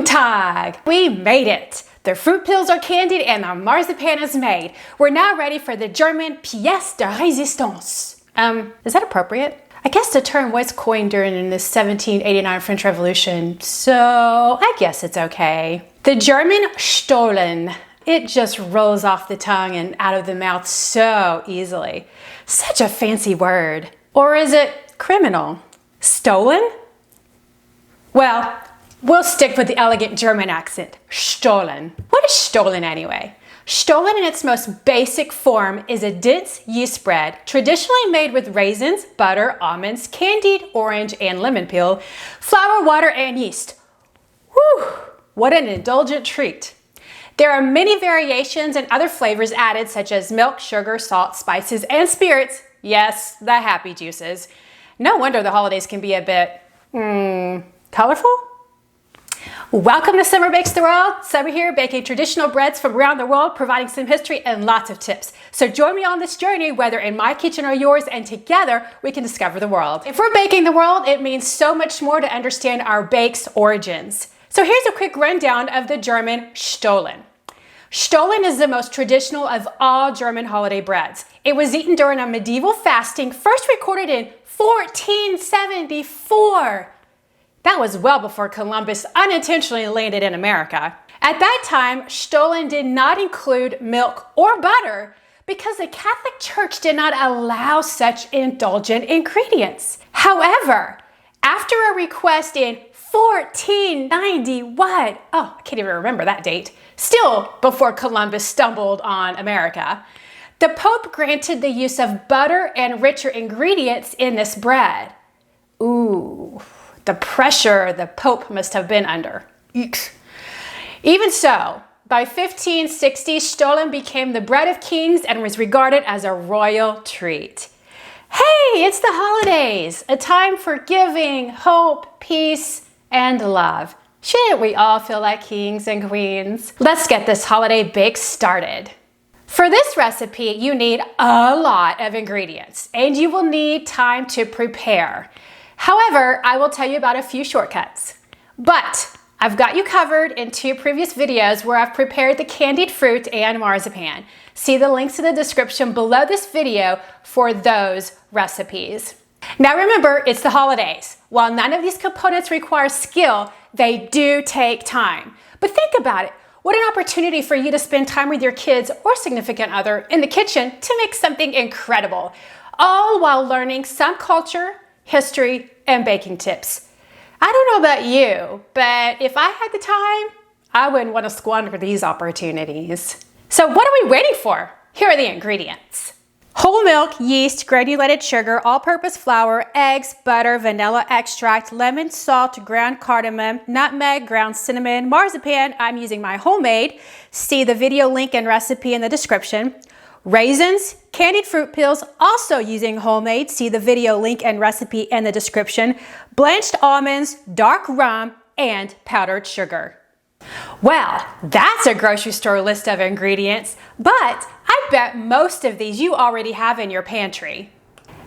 Guten Tag! We made it! The fruit peels are candied and the marzipan is made. We're now ready for the German pièce de résistance. Is that appropriate? I guess the term was coined during the 1789 French Revolution, so I guess it's okay. The German Stollen. It just rolls off the tongue and out of the mouth so easily. Such a fancy word. Or is it criminal? Stolen? Well, we'll stick with the elegant German accent. Stollen. What is stollen anyway? Stollen in its most basic form is a dense yeast bread, traditionally made with raisins, butter, almonds, candied orange and lemon peel, flour, water, and yeast. Whew! What an indulgent treat. There are many variations and other flavors added, such as milk, sugar, salt, spices, and spirits. Yes, the happy juices. No wonder the holidays can be a bit, colorful? Welcome to Summer Bakes the World. Summer here, baking traditional breads from around the world, providing some history and lots of tips. So join me on this journey, whether in my kitchen or yours, and together we can discover the world. If we're baking the world, it means so much more to understand our bake's origins. So here's a quick rundown of the German Stollen. Stollen is the most traditional of all German holiday breads. It was eaten during a medieval fasting, first recorded in 1474. That was well before Columbus unintentionally landed in America. At that time, Stollen did not include milk or butter because the Catholic Church did not allow such indulgent ingredients. However, after a request in 1491, I can't even remember that date, still before Columbus stumbled on America, the Pope granted the use of butter and richer ingredients in this bread. Ooh, the pressure the Pope must have been under. Eeks. Even so, by 1560, Stollen became the bread of kings and was regarded as a royal treat. Hey, it's the holidays, a time for giving, hope, peace, and love. Shouldn't we all feel like kings and queens? Let's get this holiday bake started. For this recipe, you need a lot of ingredients, and you will need time to prepare. However, I will tell you about a few shortcuts. But I've got you covered in 2 previous videos where I've prepared the candied fruit and marzipan. See the links in the description below this video for those recipes. Now remember, it's the holidays. While none of these components require skill, they do take time. But think about it. What an opportunity for you to spend time with your kids or significant other in the kitchen to make something incredible, all while learning some culture, history, and baking tips. I don't know about you, but if I had the time, I wouldn't want to squander these opportunities. So what are we waiting for? Here are the ingredients. Whole milk, yeast, granulated sugar, all-purpose flour, eggs, butter, vanilla extract, lemon, salt, ground cardamom, nutmeg, ground cinnamon, marzipan. I'm using my homemade. See the video link and recipe in the description. Raisins, candied fruit peels, also using homemade. See the video link and recipe in the description. Blanched almonds, dark rum, and powdered sugar. Well, that's a grocery store list of ingredients, but I bet most of these you already have in your pantry.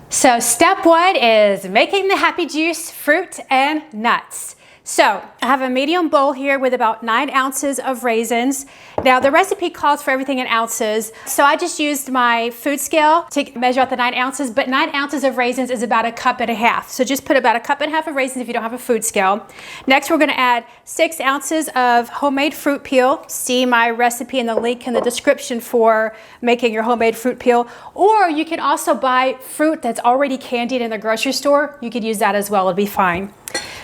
So step 1 is making the happy juice, fruit, and nuts. So I have a medium bowl here with about 9 ounces of raisins. Now the recipe calls for everything in ounces, so I just used my food scale to measure out the 9 ounces, but 9 ounces of raisins is about 1.5 cups. So just put about 1.5 cups of raisins if you don't have a food scale. Next we're gonna add 6 ounces of homemade fruit peel. See my recipe in the link in the description for making your homemade fruit peel. Or you can also buy fruit that's already candied in the grocery store. You could use that as well, it'll be fine.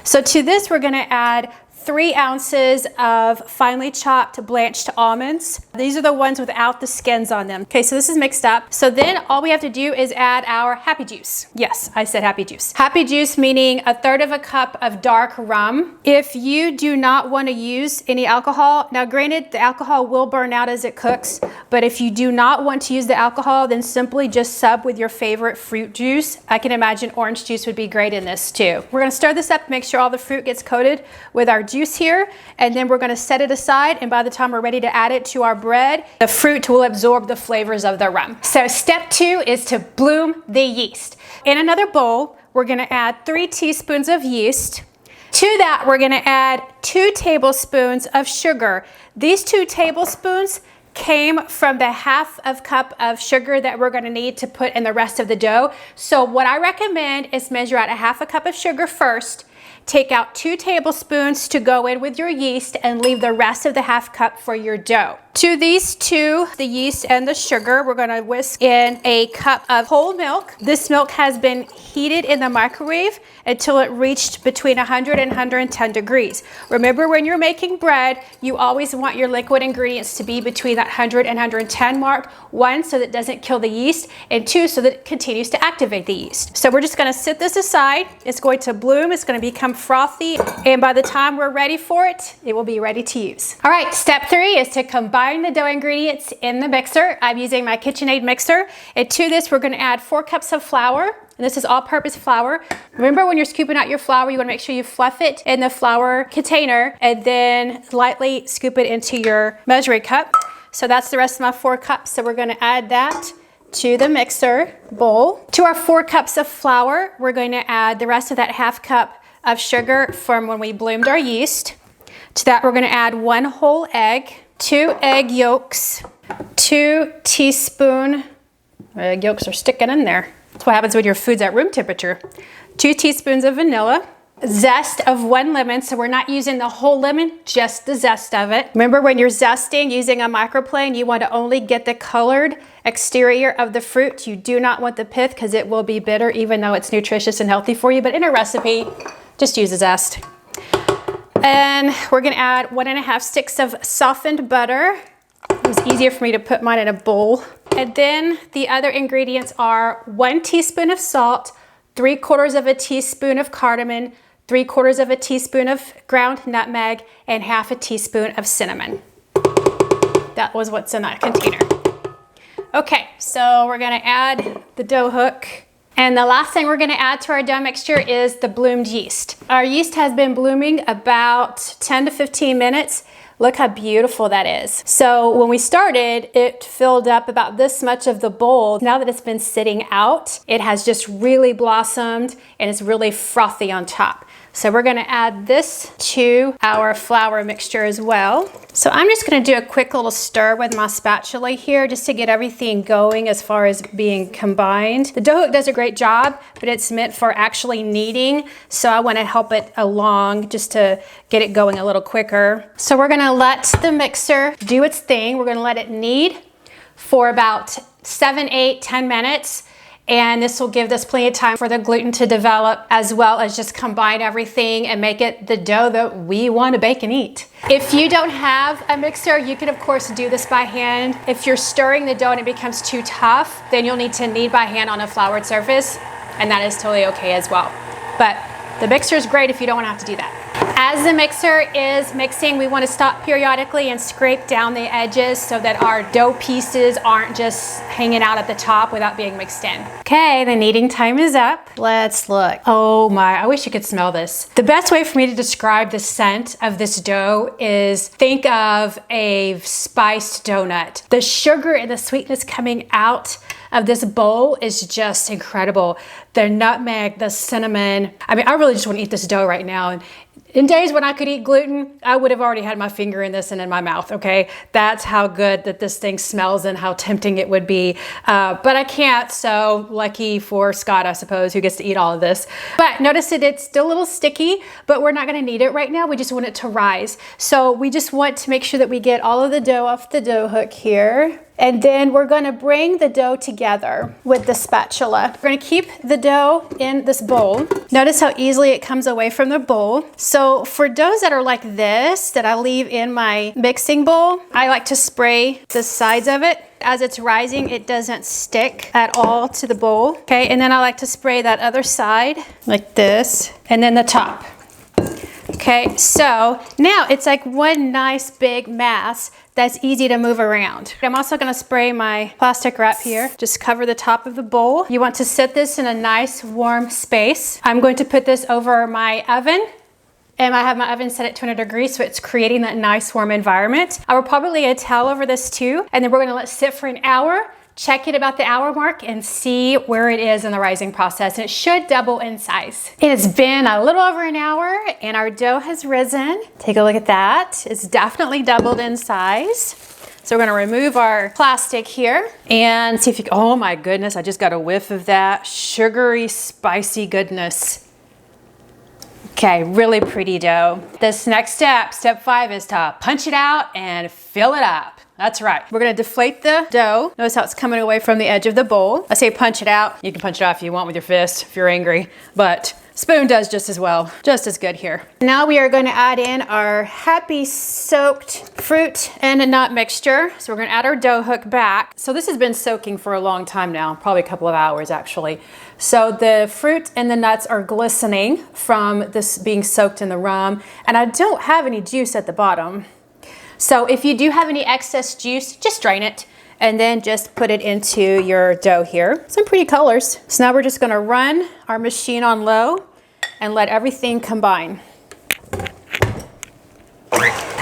So to this, we're gonna add 3 ounces of finely chopped blanched almonds. These are the ones without the skins on them. Okay, so this is mixed up. So then all we have to do is add our happy juice. Yes, I said happy juice. Happy juice meaning 1/3 cup of dark rum. If you do not want to use any alcohol, now granted the alcohol will burn out as it cooks, but if you do not want to use the alcohol, then simply just sub with your favorite fruit juice. I can imagine orange juice would be great in this too. We're gonna stir this up, make sure all the fruit gets coated with our juice here, and then we're going to set it aside, and by the time we're ready to add it to our bread, the fruit will absorb the flavors of the rum. So step 2 is to bloom the yeast. In another bowl, we're going to add 3 teaspoons of yeast, To that, we're gonna add 2 tablespoons of sugar. These 2 tablespoons came from the half of cup of sugar that we're gonna need to put in the rest of the dough. So what I recommend is measure out a half a cup of sugar first, take out 2 tablespoons to go in with your yeast, and leave the rest of the half cup for your dough. To these 2, the yeast and the sugar, we're gonna whisk in a cup of whole milk. This milk has been heated in the microwave until it reached between 100 and 110 degrees. Remember, when you're making bread, you always want your liquid ingredients to be between that 100 and 110 mark. 1, so that it doesn't kill the yeast, and 2, so that it continues to activate the yeast. So we're just gonna sit this aside. It's going to bloom, it's gonna become frothy, and by the time we're ready for it, it will be ready to use. All right, step 3 is to combine the dough ingredients in the mixer. I'm using my KitchenAid mixer, and to this we're gonna add 4 cups of flour. And this is all-purpose flour. Remember, when you're scooping out your flour, you wanna make sure you fluff it in the flour container and then lightly scoop it into your measuring cup. So that's the rest of my 4 cups. So we're gonna add that to the mixer bowl. To our 4 cups of flour, we're going to add the rest of that half cup of sugar from when we bloomed our yeast. To that, we're gonna add 1 whole egg, 2 egg yolks, 2 teaspoons, egg yolks are sticking in there. That's what happens when your food's at room temperature. 2 teaspoons of vanilla, zest of 1 lemon, so we're not using the whole lemon, just the zest of it. Remember, when you're zesting using a microplane, you want to only get the colored exterior of the fruit. You do not want the pith, because it will be bitter, even though it's nutritious and healthy for you. But in a recipe, just use the zest. And we're gonna add 1½ sticks of softened butter. It was easier for me to put mine in a bowl. And then the other ingredients are 1 teaspoon of salt, 3/4 of a teaspoon of cardamom, 3/4 of a teaspoon of ground nutmeg, and 1/2 teaspoon of cinnamon. That was what's in that container. Okay, so we're gonna add the dough hook. And the last thing we're gonna add to our dough mixture is the bloomed yeast. Our yeast has been blooming about 10 to 15 minutes. Look how beautiful that is. So when we started, it filled up about this much of the bowl. Now that it's been sitting out, it has just really blossomed and it's really frothy on top. So we're gonna add this to our flour mixture as well. So I'm just gonna do a quick little stir with my spatula here just to get everything going as far as being combined. The dough hook does a great job, but it's meant for actually kneading. So I wanna help it along just to get it going a little quicker. So we're gonna let the mixer do its thing. We're gonna let it knead for about 7, 8, 10 minutes. And this will give us plenty of time for the gluten to develop, as well as just combine everything and make it the dough that we want to bake and eat. If you don't have a mixer, you can of course do this by hand. If you're stirring the dough and it becomes too tough, then you'll need to knead by hand on a floured surface, and that is totally okay as well. But the mixer is great if you don't want to have to do that. As the mixer is mixing, we want to stop periodically and scrape down the edges so that our dough pieces aren't just hanging out at the top without being mixed in. Okay, the kneading time is up. Let's look. Oh my, I wish you could smell this. The best way for me to describe the scent of this dough is think of a spiced donut. The sugar and the sweetness coming out of this bowl is just incredible. The nutmeg, the cinnamon. I mean, I really just want to eat this dough right now. And in days when I could eat gluten, I would have already had my finger in this and in my mouth, okay? That's how good that this thing smells and how tempting it would be. But I can't, so lucky for Scott, I suppose, who gets to eat all of this. But notice that it's still a little sticky, but we're not gonna need it right now. We just want it to rise. So we just want to make sure that we get all of the dough off the dough hook here. And then we're gonna bring the dough together with the spatula. We're gonna keep the dough in this bowl. Notice how easily it comes away from the bowl. So for doughs that are like this, that I leave in my mixing bowl, I like to spray the sides of it. As it's rising, it doesn't stick at all to the bowl. Okay, and then I like to spray that other side like this, and then the top. Okay, so now it's like one nice big mass that's easy to move around. I'm also gonna spray my plastic wrap here. Just cover the top of the bowl. You want to set this in a nice warm space. I'm going to put this over my oven, and I have my oven set at 200 degrees, so it's creating that nice warm environment. I will probably lay a towel over this too, and then we're gonna let it sit for an hour check it about the hour mark and see where it is in the rising process. And it should double in size. It has been a little over an hour and our dough has risen. Take a look at that. It's definitely doubled in size. So we're gonna remove our plastic here and see if you can, oh my goodness, I just got a whiff of that sugary, spicy goodness. Okay, really pretty dough. This next step, step 5, is to punch it out and fill it up. That's right. We're gonna deflate the dough. Notice how it's coming away from the edge of the bowl. I say punch it out. You can punch it out if you want with your fist, if you're angry, but spoon does just as well, just as good here. Now we are going to add in our happy soaked fruit and a nut mixture. So we're going to add our dough hook back. So this has been soaking for a long time now, probably a couple of hours actually. So the fruit and the nuts are glistening from this being soaked in the rum, and I don't have any juice at the bottom. So if you do have any excess juice, just drain it and then just put it into your dough here. Some pretty colors. So now we're just gonna run our machine on low and let everything combine.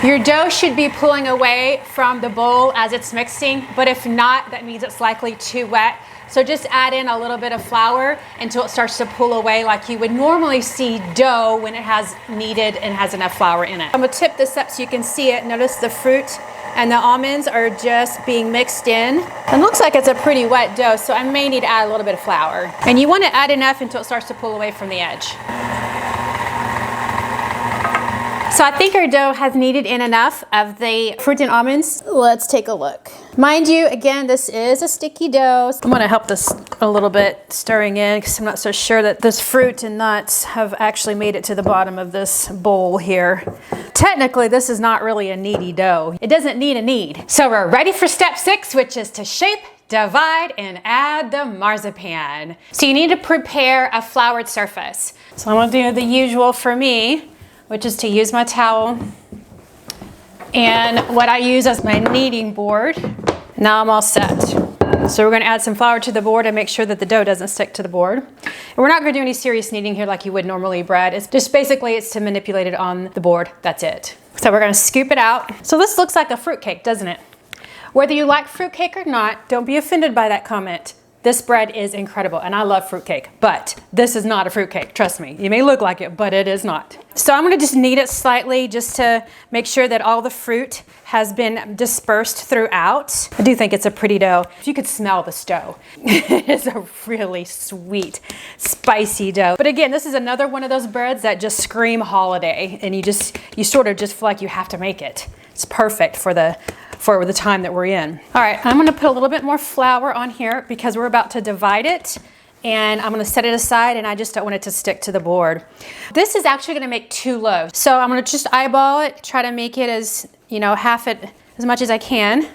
Your dough should be pulling away from the bowl as it's mixing, but if not, that means it's likely too wet. So just add in a little bit of flour until it starts to pull away like you would normally see dough when it has kneaded and has enough flour in it. I'm gonna tip this up so you can see it. Notice the fruit and the almonds are just being mixed in. It looks like it's a pretty wet dough, so I may need to add a little bit of flour. And you want to add enough until it starts to pull away from the edge. So I think our dough has kneaded in enough of the fruit and almonds. Let's take a look. Mind you, again, this is a sticky dough. I'm gonna help this a little bit stirring in because I'm not so sure that this fruit and nuts have actually made it to the bottom of this bowl here. Technically, this is not really a kneady dough. It doesn't need a knead. So we're ready for step 6, which is to shape, divide, and add the marzipan. So you need to prepare a floured surface. So I'm gonna do the usual for me, which is to use my towel and what I use as my kneading board. Now I'm all set. So we're gonna add some flour to the board and make sure that the dough doesn't stick to the board. And we're not gonna do any serious kneading here like you would normally bread. It's just basically it's to manipulate it on the board, that's it. So we're gonna scoop it out. So this looks like a fruitcake, doesn't it? Whether you like fruitcake or not, don't be offended by that comment. This bread is incredible and I love fruitcake, but this is not a fruitcake, trust me. You may look like it, but it is not. So I'm gonna just knead it slightly just to make sure that all the fruit has been dispersed throughout. I do think it's a pretty dough. If you could smell this dough, it is a really sweet, spicy dough. But again, this is another one of those breads that just scream holiday and you sort of just feel like you have to make it. It's perfect for the time that we're in. All right, I'm gonna put a little bit more flour on here because we're about to divide it and I'm gonna set it aside and I just don't want it to stick to the board. This is actually gonna make 2 loaves. So I'm gonna just eyeball it, try to make it as, half it as much as I can.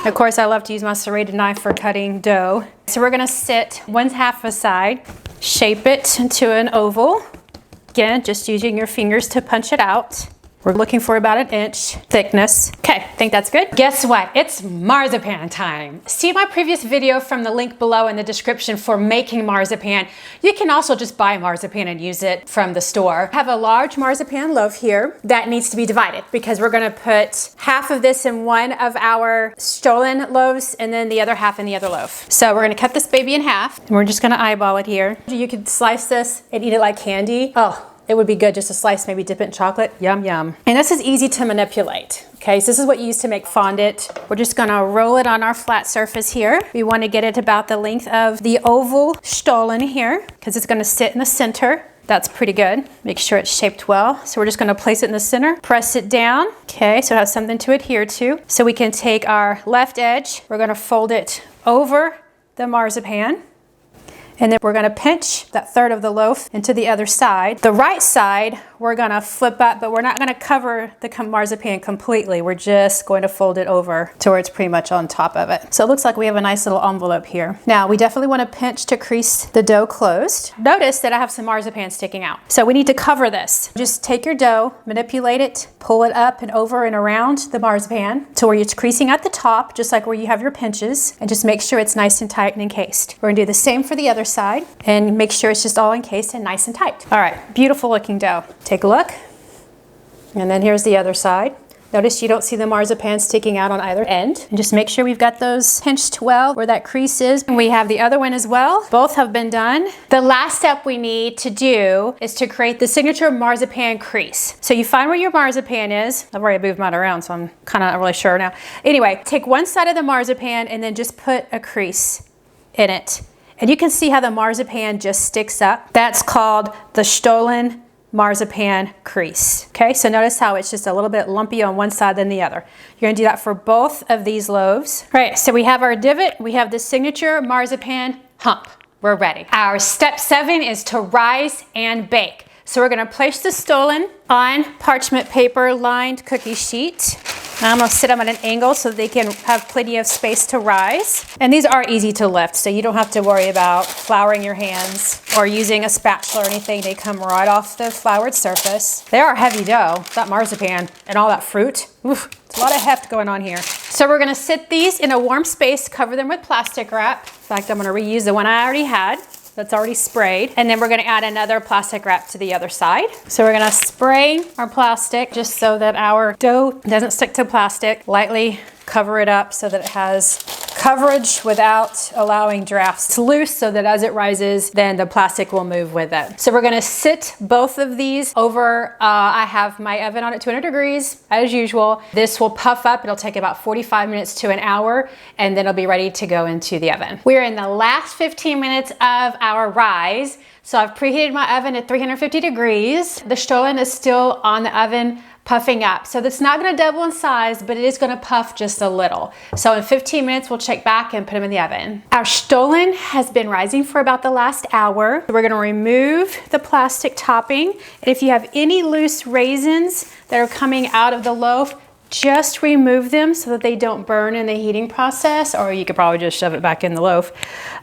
Of course, I love to use my serrated knife for cutting dough. So we're gonna sit 1/2 aside, shape it into an oval. Again, just using your fingers to punch it out. We're looking for about 1 inch thickness. Okay, think that's good. Guess what? It's marzipan time. See my previous video from the link below in the description for making marzipan. You can also just buy marzipan and use it from the store. I have a large marzipan loaf here that needs to be divided because we're gonna put half of this in one of our Stollen loaves and then the other half in the other loaf. So we're gonna cut this baby in half and we're just gonna eyeball it here. You could slice this and eat it like candy. Oh. It would be good just to slice, maybe dip it in chocolate. Yum, yum. And this is easy to manipulate. Okay, so this is what you use to make fondant. We're just gonna roll it on our flat surface here. We wanna get it about the length of the oval Stollen here, because it's gonna sit in the center. That's pretty good. Make sure it's shaped well. So we're just gonna place it in the center, press it down. Okay, so it has something to adhere to. So we can take our left edge, we're gonna fold it over the marzipan. And then we're gonna pinch that third of the loaf into the other side. The right side, we're gonna flip up, but we're not gonna cover the marzipan completely. We're just going to fold it over to where it's pretty much on top of it. So it looks like we have a nice little envelope here. Now, we definitely wanna pinch to crease the dough closed. Notice that I have some marzipan sticking out. So we need to cover this. Just take your dough, manipulate it, pull it up and over and around the marzipan to where it's creasing at the top, just like where you have your pinches, and just make sure it's nice and tight and encased. We're gonna do the same for the other side and make sure it's just all encased and nice and tight. All right, beautiful looking dough. Take a look. And then here's the other side. Notice you don't see the marzipan sticking out on either end. And just make sure we've got those pinched well where that crease is. And we have the other one as well. Both have been done. The last step we need to do is to create the signature marzipan crease. So you find where your marzipan is. I've already moved mine around, so I'm kind of not really sure now. Anyway, take one side of the marzipan and then just put a crease in it. And you can see how the marzipan just sticks up. That's called the Stollen marzipan crease. Okay, so notice how it's just a little bit lumpy on one side than the other. You're gonna do that for both of these loaves. All right, so we have our divot, we have the signature marzipan hump. We're ready. Our step 7 is to rise and bake. So we're gonna place the Stollen on parchment paper lined cookie sheet. Now I'm gonna sit them at an angle so they can have plenty of space to rise. And these are easy to lift, so you don't have to worry about flouring your hands or using a spatula or anything. They come right off the floured surface. They are heavy dough, that marzipan and all that fruit. Oof, it's a lot of heft going on here. So we're gonna sit these in a warm space, cover them with plastic wrap. In fact, I'm gonna reuse the one I already had. That's already sprayed. And then we're gonna add another plastic wrap to the other side. So we're gonna spray our plastic just so that our dough doesn't stick to plastic. Lightly cover it up so that it has coverage without allowing drafts to loose, so that as it rises, then the plastic will move with it. So we're gonna sit both of these over, I have my oven on at 200 degrees as usual. This will puff up, it'll take about 45 minutes to an hour, and then it'll be ready to go into the oven. We're in the last 15 minutes of our rise. So I've preheated my oven at 350 degrees. The Stollen is still on the oven, puffing up. So that's not gonna double in size, but it is gonna puff just a little. So in 15 minutes, we'll check back and put them in the oven. Our Stollen has been rising for about the last hour. We're gonna remove the plastic topping. If you have any loose raisins that are coming out of the loaf, just remove them so that they don't burn in the heating process, or you could probably just shove it back in the loaf.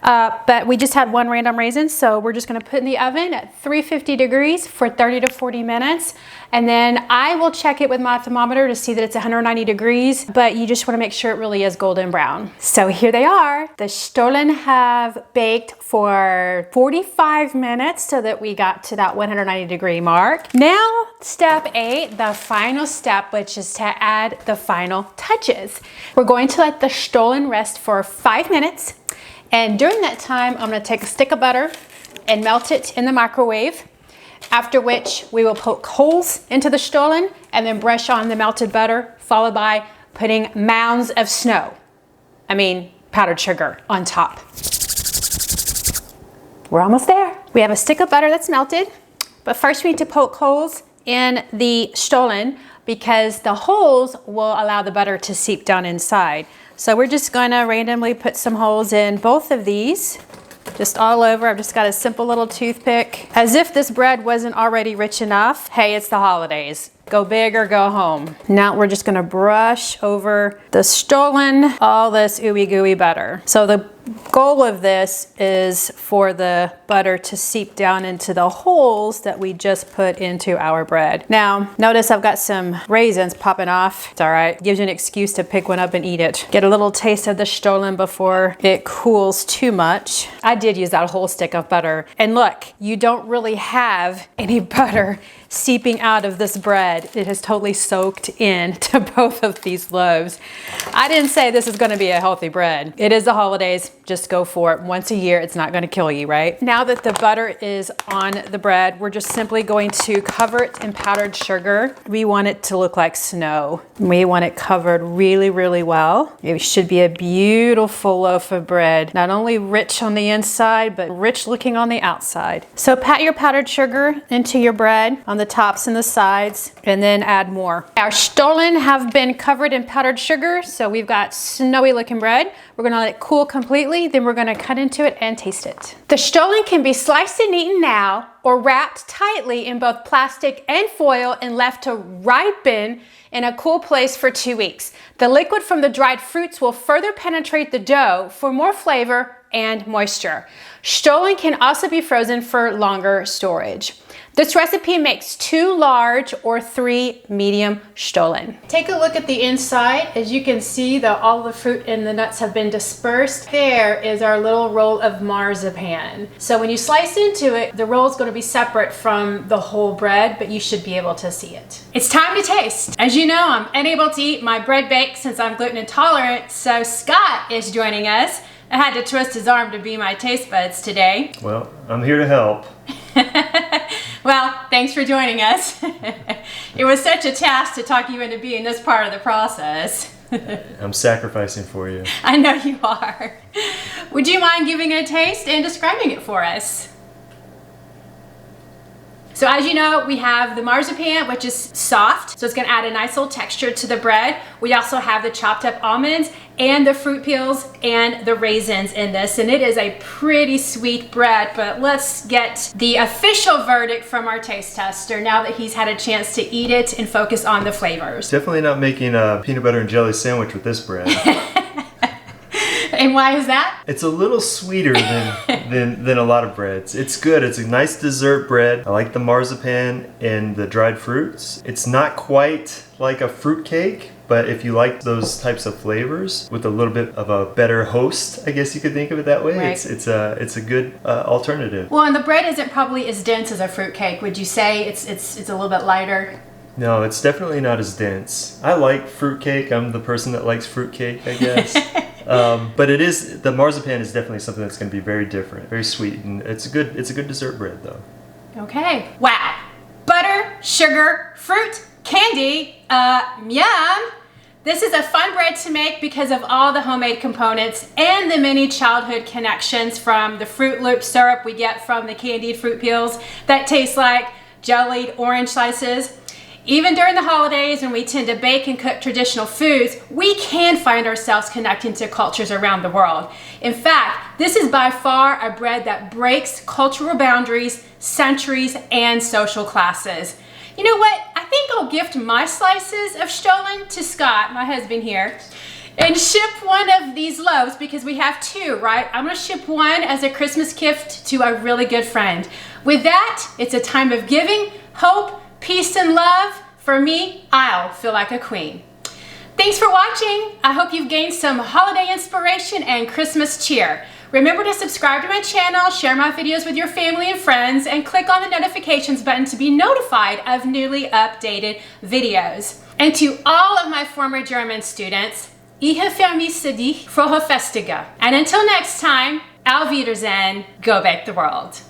But we just had one random raisin, so we're just gonna put in the oven at 350 degrees for 30 to 40 minutes. And then I will check it with my thermometer to see that it's 190 degrees, but you just wanna make sure it really is golden brown. So here they are. The Stollen have baked for 45 minutes so that we got to that 190 degree mark. Now, step 8, the final step, which is to add the final touches. We're going to let the Stollen rest for 5 minutes. And during that time, I'm gonna take a stick of butter and melt it in the microwave. After which we will poke holes into the Stollen and then brush on the melted butter, followed by putting mounds of snow, powdered sugar on top. We're almost there. We have a stick of butter that's melted, but first we need to poke holes in the Stollen because the holes will allow the butter to seep down inside. So we're just gonna randomly put some holes in both of these, just all over. I've just got a simple little toothpick. As if this bread wasn't already rich enough. Hey, it's the holidays. Go big or go home. Now we're just gonna brush over the Stollen, all this ooey gooey butter. So the goal of this is for the butter to seep down into the holes that we just put into our bread. Now, notice I've got some raisins popping off. It's all right, gives you an excuse to pick one up and eat it. Get a little taste of the Stollen before it cools too much. I did use that whole stick of butter. And look, you don't really have any butter seeping out of this bread. It has totally soaked into both of these loaves. I didn't say this is gonna be a healthy bread. It is the holidays, just go for it. Once a year, it's not gonna kill you, right? Now that the butter is on the bread, we're just simply going to cover it in powdered sugar. We want it to look like snow. We want it covered really, really well. It should be a beautiful loaf of bread. Not only rich on the inside, but rich looking on the outside. So pat your powdered sugar into your bread on the tops and the sides, and then add more. Our Stollen have been covered in powdered sugar, so we've got snowy looking bread. We're gonna let it cool completely, then we're gonna cut into it and taste it. The Stollen can be sliced and eaten now, or wrapped tightly in both plastic and foil and left to ripen in a cool place for 2 weeks. The liquid from the dried fruits will further penetrate the dough for more flavor and moisture. Stollen can also be frozen for longer storage. This recipe makes 2 large or 3 medium Stollen. Take a look at the inside. As you can see, all the fruit and the nuts have been dispersed. There is our little roll of marzipan. So when you slice into it, the roll is going to be separate from the whole bread, but you should be able to see it. It's time to taste. As you know, I'm unable to eat my bread baked since I'm gluten intolerant, so Scott is joining us. I had to twist his arm to be my taste buds today. Well, I'm here to help. Well, thanks for joining us. It was such a task to talk you into being this part of the process. I'm sacrificing for you. I know you are. Would you mind giving it a taste and describing it for us? So as you know, we have the marzipan, which is soft, so it's going to add a nice little texture to the bread. We also have the chopped up almonds and the fruit peels and the raisins in this, and it is a pretty sweet bread. But let's get the official verdict from our taste tester now that he's had a chance to eat it and focus on the flavors. Definitely not making a peanut butter and jelly sandwich with this bread. And why is that? It's a little sweeter than a lot of breads. It's good. It's a nice dessert bread. I like the marzipan and the dried fruits. It's not quite like a fruit cake, but if you like those types of flavors with a little bit of a better host, I guess you could think of it that way. Right. It's a good alternative. Well, and the bread isn't probably as dense as a fruit cake. Would you say it's a little bit lighter? No, it's definitely not as dense. I like fruit cake. I'm the person that likes fruit cake, I guess. But the marzipan is definitely something that's going to be very different, very sweet, and it's a good dessert bread though. Okay. Wow. Butter, sugar, fruit, candy, yum. This is a fun bread to make because of all the homemade components and the many childhood connections, from the Fruit Loop syrup we get from the candied fruit peels that taste like jellied orange slices. Even during the holidays, when we tend to bake and cook traditional foods, we can find ourselves connecting to cultures around the world. In fact, this is by far a bread that breaks cultural boundaries, centuries, and social classes. You know what? I think I'll gift my slices of Stollen to Scott, my husband here, and ship one of these loaves, because we have 2, right? I'm gonna ship one as a Christmas gift to a really good friend. With that, it's a time of giving, hope, peace and love. For me, I'll feel like a queen. Thanks for watching. I hope you've gained some holiday inspiration and Christmas cheer. Remember to subscribe to my channel, share my videos with your family and friends, and click on the notifications button to be notified of newly updated videos. And to all of my former German students, ich vermisse dich, frohe Festige. And until next time, auf Wiedersehen, go bake the world.